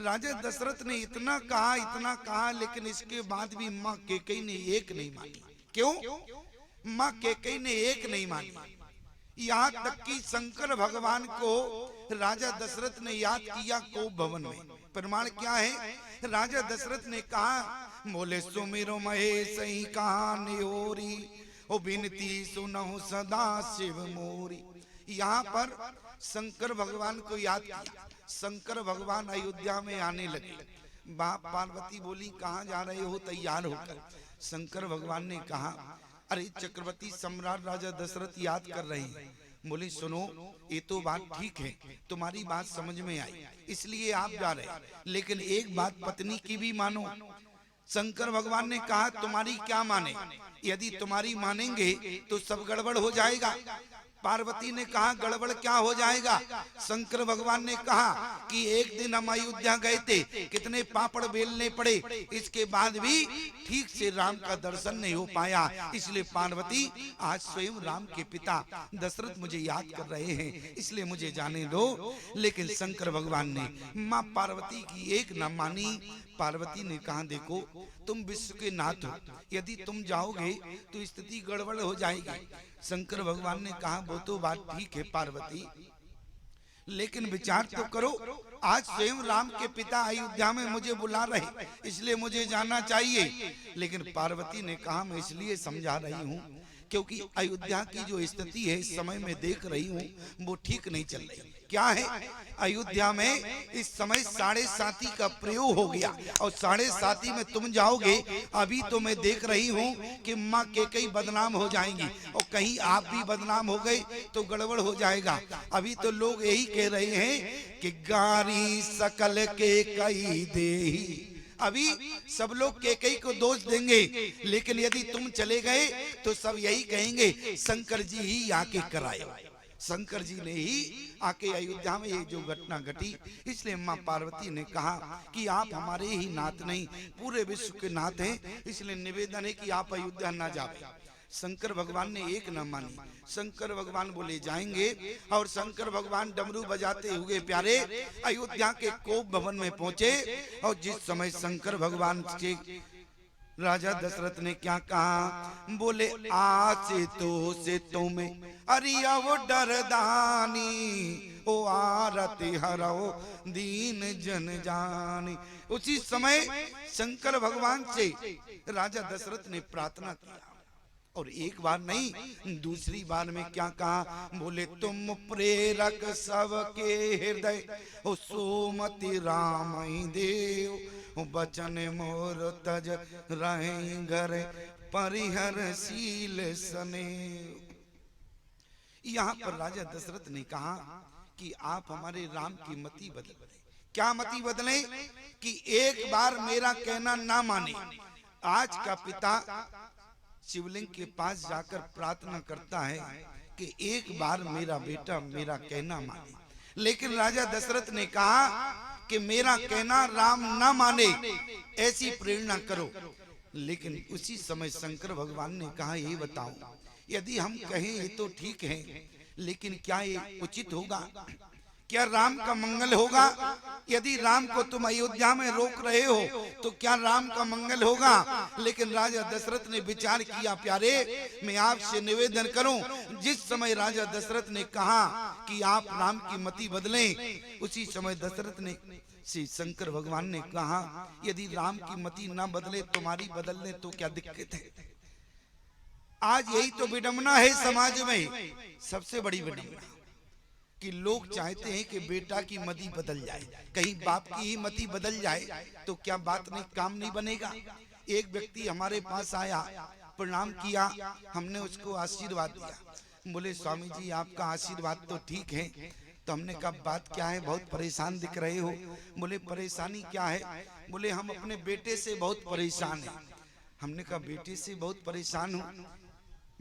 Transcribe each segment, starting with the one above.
राजा दशरथ ने इतना कहा, लेकिन इसके बाद भी माँ कैकेयी ने एक नहीं मानी। क्यों? माँ कैकेयी ने एक नहीं मानी। यहाँ तक कि शंकर भगवान को राजा दशरथ ने याद किया कोप भवन में। प्रमाण क्या है? राजा दशरथ ने कहा, बोले सुमिरो महेश ही कहा निहोरी, ओ बिनती सुनहु सदा शिव मोरी। यहाँ पर शंकर भगवान को याद किया। शंकर भगवान अयोध्या में आने लगे। बाप पार्वती बोली, कहाँ जा रहे हो तैयार होकर? शंकर भगवान ने कहा, अरे चक्रवर्ती सम्राट राजा दशरथ याद कर रहे हैं। बोले सुनो, ये तो बात ठीक है, तुम्हारी बात समझ में आई, इसलिए आप जा रहे हैं, लेकिन एक बात पत्नी की भी मानो। शंकर भगवान ने कहा, तुम्हारी क्या माने? यदि तुम्हारी मानेंगे तो सब गड़बड़ हो जाएगा। पार्वती ने कहा, गड़बड़ क्या हो जाएगा? शंकर भगवान ने कहा कि एक दिन हम अयोध्या गए थे, कितने पापड़ बेलने पड़े, इसके बाद भी ठीक से राम का दर्शन नहीं हो पाया। इसलिए पार्वती, आज स्वयं राम के पिता दशरथ मुझे याद कर रहे हैं, इसलिए मुझे जाने दो। लेकिन शंकर भगवान ने माँ पार्वती की एक न मानी। पार्वती ने कहा, देखो तुम विश्व के नाथ हो, यदि तुम जाओगे तो स्थिति गड़बड़ हो जाएगी। शंकर भगवान ने कहा, वो तो बात ठीक है पार्वती, लेकिन विचार तो करो, आज स्वयं राम के पिता अयोध्या में मुझे बुला रहे, इसलिए मुझे जाना चाहिए। लेकिन पार्वती ने कहा, मैं इसलिए समझा रही हूँ क्योंकि अयोध्या की जो स्थिति है इस समय में देख रही हूँ वो ठीक नहीं चल रही। क्या है? अयोध्या में इस समय 7.5 का प्रयोग हो गया, और 7.5 में तुम जाओगे, अभी तो मैं देख रही हूँ कि माँ कैकेयी बदनाम हो जाएंगी, और कहीं आप भी बदनाम हो गए तो गड़बड़ हो जाएगा। अभी तो लोग यही कह रहे हैं कि गारी सकल कैकेयी देही। अभी सब लोग कैकेयी को दोष देंगे, लेकिन यदि तुम चले गए तो सब यही कहेंगे शंकर जी ही आके कराए, शंकर जी ने ही आके अयोध्या में ये जो घटना घटी। इसलिए माँ पार्वती ने कहा कि आप हमारे ही नाथ नहीं, पूरे विश्व के नाथ हैं, इसलिए निवेदन है कि आप अयोध्या ना जाए। शंकर भगवान ने एक न मानी। शंकर भगवान बोले जाएंगे, और शंकर भगवान डमरू बजाते हुए प्यारे अयोध्या के कोप भवन में पहुंचे। और जिस समय शंकर भगवान से राजा दशरथ ने क्या कहा, बोले आसे तो से तुम्हें अरिया वो डरदानी, ओ आरती हरो दीन जन जानी। उसी समय शंकर भगवान से राजा दशरथ ने प्रार्थना किया, और एक बार नहीं दूसरी बार में क्या कहा, बोले तुम प्रेरक सबके हृदय, ओ सोमति राम देव, बचन मोर तज रहे घर, परिहर शील सने। यहाँ पर राजा दशरथ ने कहा कि आप हमारे राम की मति बदले। क्या मति बदले? कि एक बार मेरा कहना ना माने। आज का पिता शिवलिंग के पास जाकर प्रार्थना करता है कि एक बार मेरा बेटा मेरा कहना माने, लेकिन राजा दशरथ ने कहा कि मेरा कहना राम ना माने, ऐसी प्रेरणा करो। लेकिन उसी समय शंकर भगवान ने कहा, ये बताओ, यदि हम कहें ये तो ठीक है, लेकिन क्या ये उचित होगा? क्या राम का मंगल होगा? यदि राम को तुम अयोध्या में रोक रहे हो तो क्या राम का मंगल होगा? लेकिन राजा दशरथ ने विचार किया, प्यारे मैं आपसे निवेदन करूं, जिस समय राजा दशरथ ने कहा कि आप राम की मति बदलें, उसी समय दशरथ ने श्री शंकर भगवान ने कहा, यदि राम की मति ना बदले तुम्हारी बदलने तो क्या दिक्कत है? आज यही तो विडंबना है समाज में, सबसे बड़ी विडंबना कि लोग चाहते हैं कि बेटा की मति बदल जाए, कहीं बाप की ही मति बदल जाए तो क्या बात नहीं, काम नहीं बनेगा। एक व्यक्ति हमारे पास आया, प्रणाम किया, हमने उसको आशीर्वाद दिया। बोले स्वामी जी आपका आशीर्वाद तो ठीक है। तो हमने कहा बात क्या है, बहुत परेशान दिख रहे हो। बोले परेशानी क्या है? बोले हम अपने बेटे से बहुत परेशान हैं। हमने कहा बेटे से बहुत परेशान हूँ,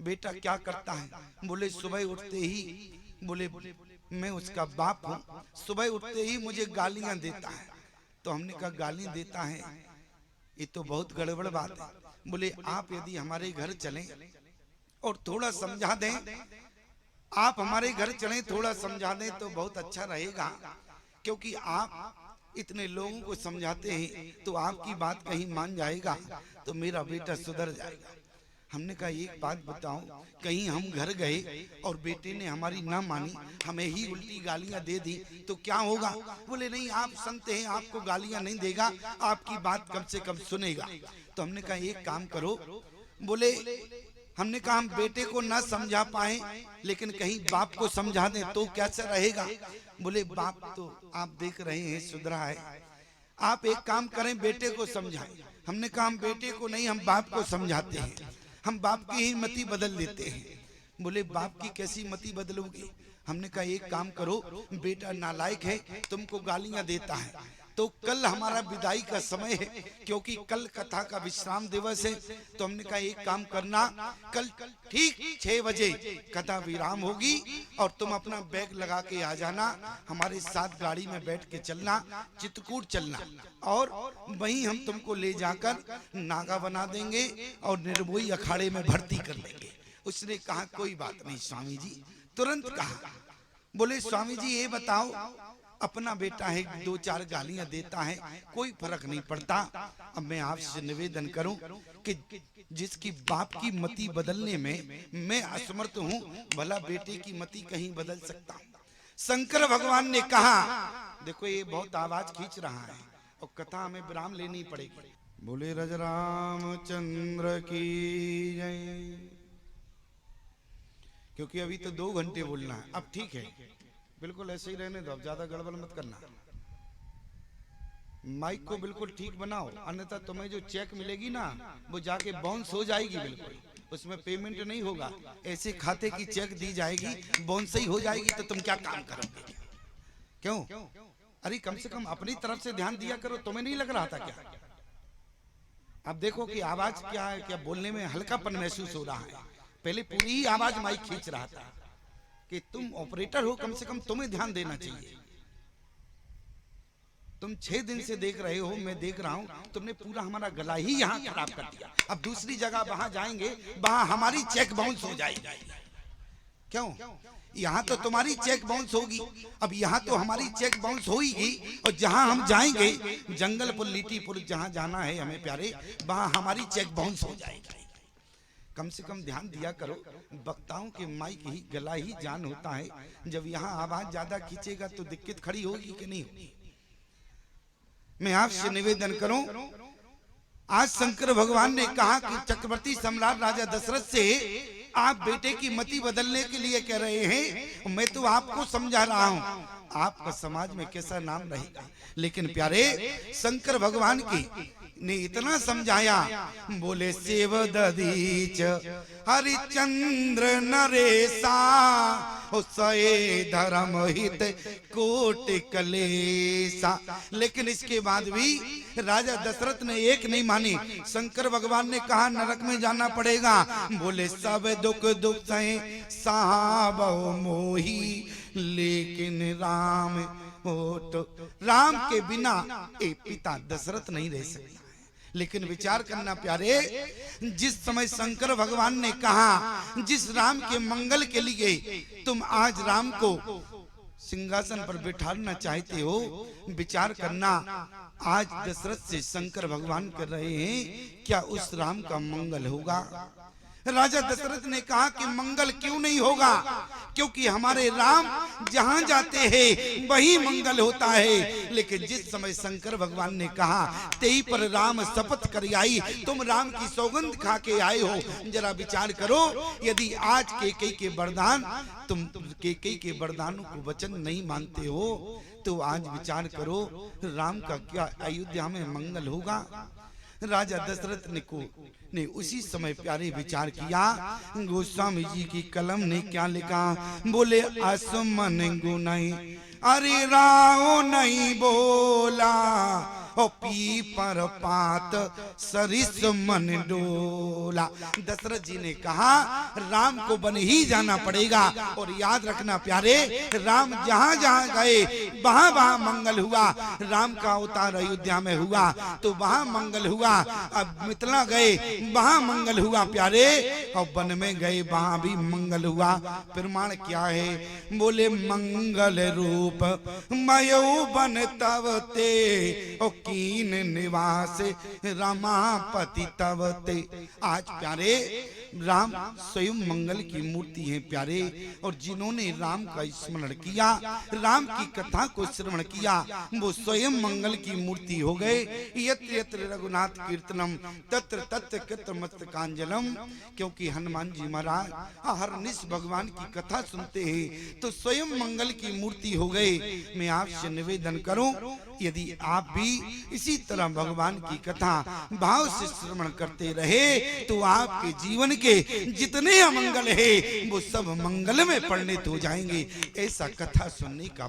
बेटा क्या करता है? बोले सुबह उठते ही, बोले मैं उसका बाप हूँ, सुबह उठते ही मुझे गालियां देता है। तो हमने कहा गाली देता है, ये तो बहुत गड़बड़ बात है। बोले आप यदि हमारे घर चलें और थोड़ा समझा दें, आप हमारे घर चलें थोड़ा समझा दें तो बहुत अच्छा रहेगा, क्योंकि आप इतने लोगों को समझाते हैं तो आपकी बात कहीं मान जाएगा तो मेरा बेटा सुधर जाएगा। हमने कहा एक बात बताओ, कहीं हम घर गए और बेटे ने हमारी ना मानी, हमें ही उल्टी गालियां दे दी तो क्या होगा? बोले नहीं, आप संत हैं, आपको गालियां नहीं देगा, आपकी बात कम से कम सुनेगा। तो हमने कहा एक काम करो। बोले हमने कहा हम बेटे को ना समझा पाए लेकिन कहीं बाप को समझा दें तो कैसा रहेगा? बोले बाप तो आप देख रहे हैं सुधरा है, आप एक काम करें बेटे को समझाएं। हमने कहा हम बेटे को नहीं, हम बाप को समझाते हैं, हम बाप की ही मति बदल देते हैं। बोले बाप की कैसी मति बदलोगे? हमने कहा एक काम करो, बेटा नालायक है, तुमको गालियां देता है, तो कल हमारा विदाई का समय है, क्योंकि कल कथा का विश्राम दिवस है। तो हमने कहा एक काम करना, कल ठीक 6 बजे कथा विराम होगी और तुम अपना बैग लगा के आ जाना, हमारे साथ गाड़ी में बैठ के चलना, चित्रकूट चलना, और वहीं हम तुमको ले जाकर नागा बना देंगे और निर्मोही अखाड़े में भर्ती कर लेंगे। उसने कहा कोई बात नहीं स्वामी जी, तुरंत कहा। बोले स्वामी जी ये बताओ, अपना बेटा है, 2-4 गालियां देता है, कोई फर्क नहीं पड़ता। अब मैं आपसे निवेदन करूं कि जिसकी बाप की मति बदलने में मैं असमर्थ हूं, भला बेटे की मति कहीं बदल सकता हूं? शंकर भगवान ने कहा, देखो ये बहुत आवाज खींच रहा है और कथा हमें विराम लेनी पड़ेगी। बोले रामचंद्र की जय। क्योंकि अभी तो 2 घंटे बोलना है। अब ठीक है, बिल्कुल ऐसे ही रहने दो, अब ज्यादा गड़बड़ मत करना। माइक को बिल्कुल ठीक बनाओ, अन्यथा तुम्हें जो चेक मिलेगी ना वो जाके बाउंस हो जाएगी, बिल्कुल उसमें पेमेंट नहीं होगा। ऐसे खाते की चेक दी जाएगी, बाउंस ही हो जाएगी, तो तुम क्या काम करोगे? क्यों? अरे कम से कम अपनी तरफ से ध्यान दिया करो। तुम्हें नहीं लग रहा था क्या? अब देखो कि आवाज क्या है, क्या बोलने में हल्कापन महसूस हो रहा है। पहले पूरी ही आवाज माइक खींच रहा था कि तुम ऑपरेटर हो, कम से कम तुम्हें ध्यान देना चाहिए। तुम 6 दिन से देख रहे हो, मैं देख रहा हूं, तुमने पूरा हमारा गला ही यहाँ खराब कर दिया। अब दूसरी जगह वहां जाएंगे, वहां हमारी चेक बाउंस हो जाएगी। क्यों? यहाँ तो तुम्हारी चेक बाउंस होगी, अब यहाँ तो हमारी चेक बाउंस होगी, और जहां हम जाएंगे जंगलपुर लीटीपुर जहां जाना है हमें प्यारे, वहां हमारी चेक बाउंस हो जाएगी। कम से कम ध्यान दिया करो, वक्ताओं के माइक ही गला ही जान होता है। जब यहाँ आवाज ज्यादा खींचेगा तो दिक्कत खड़ी होगी कि नहीं होगी? मैं आपसे निवेदन करूं, आज शंकर भगवान ने कहा कि चक्रवर्ती सम्राट राजा दशरथ से आप बेटे की मति बदलने के लिए कह रहे हैं, मैं तो आपको समझा रहा हूं, आपका समाज में कैसा नाम रहेगा। लेकिन प्यारे शंकर भगवान की ने इतना समझाया। बोले सेव ददीच हरिचंद्र नरेशा, सये धर्म हित कोट कलेसा। लेकिन इसके बाद भी राजा दशरथ ने एक नहीं मानी। शंकर भगवान ने कहा नरक में जाना पड़ेगा। बोले सब दुख दुख सहे साहब मोही, लेकिन राम हो तो राम के बिना एक पिता दशरथ नहीं रह सकता। लेकिन विचार करना प्यारे, जिस समय शंकर भगवान ने कहा जिस राम के मंगल के लिए तुम आज राम को सिंहासन पर बिठाना चाहते हो, विचार करना आज दशरथ से शंकर भगवान कर रहे हैं, क्या उस राम का मंगल होगा? राजा दशरथ ने कहा कि मंगल क्यों नहीं होगा, क्योंकि हमारे राम जहां जाते हैं वही मंगल होता है। लेकिन जिस समय शंकर भगवान ने कहा तेई पर राम शपथ कर आई, तुम राम की सौगंध खा के आए हो, जरा विचार करो, यदि आज केकई के वरदान तुम केकई के वरदानों को वचन नहीं मानते हो, तो आज विचार करो राम का क्या अयोध्या में मंगल होगा? राजा दशरथ ने उसी समय प्यारे विचार किया। गोस्वामी जी की कलम ने क्या लिखा? बोले आसमन गुनाई अरे राव नहीं बोला, ओ पी पर पात सरिस मन डोला। दशरथ जी ने कहा राम को वन ही जाना पड़ेगा। और याद रखना प्यारे, राम जहां जहां गए वहां वहां मंगल हुआ। राम का अवतार अयोध्या में हुआ तो वहां मंगल हुआ। अब मिथिला गए वहां मंगल हुआ प्यारे, और वन में गए वहां भी मंगल हुआ। प्रमाण क्या है? बोले मंगल रूप मयो बन तव ते, ओ कीन निवास रमापति तव ते। आज प्यारे राम स्वयं मंगल की मूर्ति है प्यारे, और जिन्होंने राम का स्मरण किया, राम की कथा को श्रवण किया, वो स्वयं मंगल की मूर्ति हो गए। यत्र यत्र रघुनाथ कीर्तनम तत्र तत्र कृत मस्तकांजलम। क्योंकि हनुमान जी महाराज हर निश भगवान की कथा सुनते हैं तो स्वयं मंगल की मूर्ति हो गए। मैं आपसे निवेदन करूं, यदि आप भी इसी तरह भगवान की कथा भाव से श्रवण करते रहे तो आपके जीवन के जितने अमंगल है वो सब मंगल में परिणत हो जाएंगे। ऐसा कथा सुनने का